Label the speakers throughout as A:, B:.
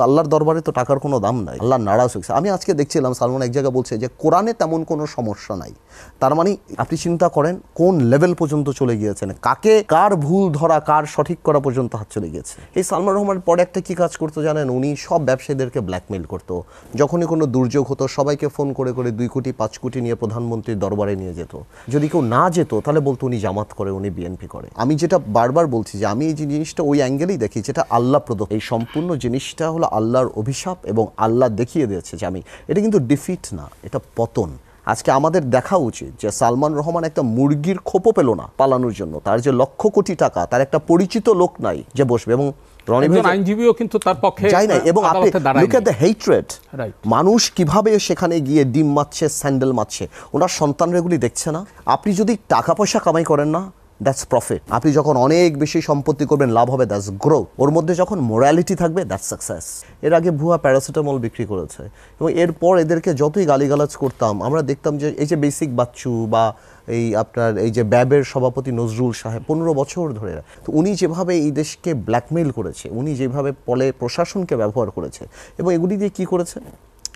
A: আল্লাহর দরবারে তো টাকার কোনো দাম নাই, আল্লাহ নারাজ হয়েছে। আমি আজকে দেখছিলাম সালমান এক জায়গায় বলছে যে কোরআনে তেমন কোনো সমস্যা নাই। তার মানে আপনি চিন্তা করেন কোন লেভেল পর্যন্ত চলে গিয়েছেন, কাকে কার ভুল ধরা কার সঠিক করা পর্যন্ত হাত চলে গিয়েছে। এই সালমান রহমান পরে একটা কি কাজ করতো জানেন, উনি সব ব্যবসায়ীদেরকে ব্ল্যাকমেইল করতো। যখনই কোনো দুর্যোগ হতো সবাইকে ফোন করে করে 2 কোটি 5 কোটি নিয়ে প্রধানমন্ত্রীর দরবারে নিয়ে যেত। যদি কেউ না যেত তাহলে বলতো উনি জামাত করে, উনি বিএনপি করে। আমি যেটা বারবার বলছি যে আমি এই জিনিসটা ওই অ্যাঙ্গেলেই দেখি যেটা আল্লাহ প্রদত্ত। এই সম্পূর্ণ জিনিসটা হলো আল্লাহর অভিশাপ এবং আল্লাহ দেখিয়ে দিয়েছে যে আমি এটা কিন্তু ডিফিট না, এটা পতন। আজকে আমাদের দেখা উচিত যে সালমান রহমান একটা মুরগির খোপও পেল না পালানোর জন্য। তার যে লক্ষ কোটি টাকা, তার একটা পরিচিত লোক নাই যে বসবে, এবং
B: আইনজীবীও কিন্তু তার পক্ষে
A: যায় না। এবং আপনি লুক এট দ্য হেট্রেড, মানুষ কিভাবে সেখানে গিয়ে ডিম মারছে, স্যান্ডেল মারছে, ওনার সন্তানরা এগুলি দেখছে না। আপনি যদি টাকা পয়সা কামাই করেন না, দ্যাটস প্রফিট। আপনি যখন অনেক বেশি সম্পত্তি করবেন, লাভ হবে, দ্যাটস গ্রোথ। ওর মধ্যে যখন মোরালিটি থাকবে, দ্যাটস সাকসেস। এর আগে ভুয়া প্যারাসিটামল বিক্রি করেছে, এবং এরপর এদেরকে যতই গালিগালাজ করতাম আমরা দেখতাম যে এই যে বেসিক বাচ্চু বা এই আপনার এই যে ব্যাবের সভাপতি নজরুল সাহেব 15 বছর ধরে, তো উনি যেভাবে এই দেশকে ব্ল্যাকমেইল করেছে, উনি যেভাবে পলে প্রশাসনকে ব্যবহার করেছে, এবং এগুলি দিয়ে কি করেছে,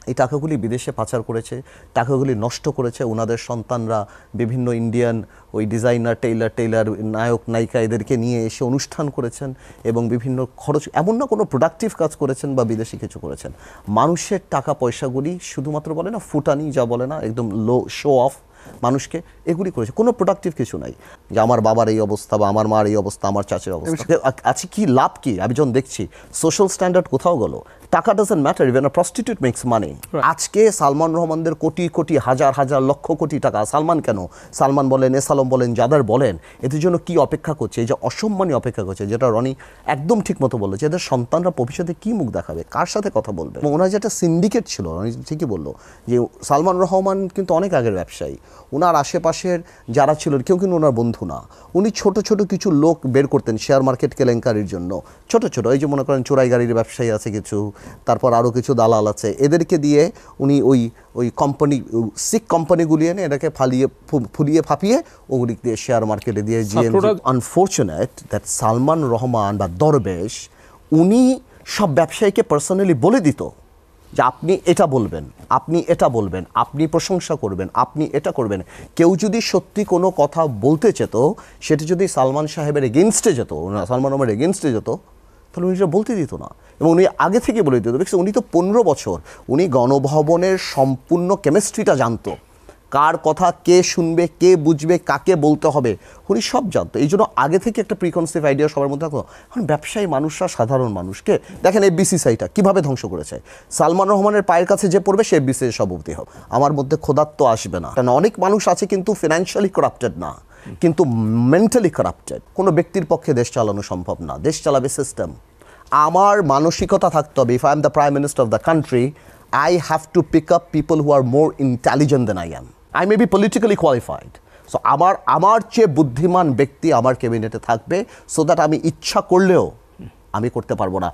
A: এই টাকাগুলি বিদেশে পাচার করেছে, টাকাগুলি নষ্ট করেছে। ওনাদের সন্তানরা বিভিন্ন ইন্ডিয়ান ওই ডিজাইনার টেইলার নায়ক নায়িকা এদেরকে নিয়ে এসে অনুষ্ঠান করেছেন, এবং বিভিন্ন খরচ, এমন না কোনো প্রোডাক্টিভ কাজ করেছেন বা বিদেশি কিছু করেছেন। মানুষের টাকা পয়সাগুলি শুধুমাত্র বলে না ফুটানি, যা বলে না একদম লো শো অফ মানুষকে, এগুলি করেছে। কোনো প্রোডাক্টিভ কিছু নাই যে আমার বাবার এই অবস্থা বা আমার মার এই অবস্থা, আমার চাচের অবস্থা আছে, কি লাভ কি? আমি যখন দেখছি সোশ্যাল স্ট্যান্ডার্ড কোথাও গেল, টাকা doesn't matter, even a prostitute makes money. আজকে সালমান রহমানদের কোটি কোটি হাজার হাজার লক্ষ কোটি টাকা, সালমান কেন, সালমান বলেন, এসালম বলেন, যাদের বলেন, এদের জন্য কি অপেক্ষা করছে, এই যে অসম্মানী অপেক্ষা করছে, যেটা রনি একদম ঠিক মতো বললো, যে এদের সন্তানরা ভবিষ্যতে কি মুখ দেখাবে, কার সাথে কথা বলবে। এবং ওনার যেটা সিন্ডিকেট ছিল, রনি ঠিকই বললো যে সালমান রহমান কিন্তু অনেক আগের ব্যবসায়ী। ওনার আশেপাশের যারা ছিল কেউ কিন্তু ওনার বন্ধু না। উনি ছোট ছোট কিছু লোক বের করতেন শেয়ার মার্কেট কেলেঙ্কারির জন্য, ছোট ছোট, এই যে মনে করেন চোরাই গাড়ির ব্যবসায়ী আছে কিছু, তারপর আরও কিছু দালাল আছে, এদেরকে দিয়ে উনি ওই কোম্পানি, সিক কোম্পানিগুলি এনে এটাকে ফুলিয়ে ফাঁপিয়ে ওগুলি দিয়ে শেয়ার মার্কেটে দিয়ে আনফর্চুনেট দ্যাট সালমান রহমান বা দরবেশ উনি সব ব্যবসায়ীকে পার্সোনালি বলে দিত যে আপনি এটা বলবেন, আপনি এটা বলবেন, আপনি প্রশংসা করবেন, আপনি এটা করবেন। কেউ যদি সত্যি কোনো কথা বলতে চেত, সেটা যদি সালমান সাহেবের এগেনস্টে যেত, সালমান রহমানের এগেনস্টে যেত, তাহলে উনি এটা বলতে দিত না, এবং উনি আগে থেকে বলে দিত। দেখছি উনি তো 15 বছর উনি গণভবনের সম্পূর্ণ কেমিস্ট্রিটা জানতো, কার কথা কে শুনবে, কে বুঝবে, কাকে বলতে হবে, উনি সব জানতো। এই জন্য আগে থেকে একটা প্রিকনসেপ্ট আইডিয়া সবার মধ্যে থাকতো। এখন ব্যবসায়ী মানুষরা সাধারণ মানুষকে দেখেন, এই বিসিসিআইটা কীভাবে ধ্বংস করেছে। সালমান রহমানের পায়ের কাছে যে পড়বে সে বিসিসিআই সভাপতি হবে। আমার মধ্যে ক্ষুধার্ত আসবে না, কারণ অনেক মানুষ আছে কিন্তু ফিনান্সিয়ালি করাপ্টেড না, কিন্তু মেন্টালি করাপ্টেড। কোনো ব্যক্তির পক্ষে দেশ চালানো সম্ভব না, দেশ চালাবে সিস্টেম। আমার মানসিকতা থাকতে হবে, if I am the prime minister of the country, I have to pick up people who are more intelligent than I am. I may be politically qualified. So আমার চেয়ে বুদ্ধিমান ব্যক্তি আমার ক্যাবিনেটে থাকবে, সো দ্যাট আমি ইচ্ছা করলেও আমি করতে পারবো না।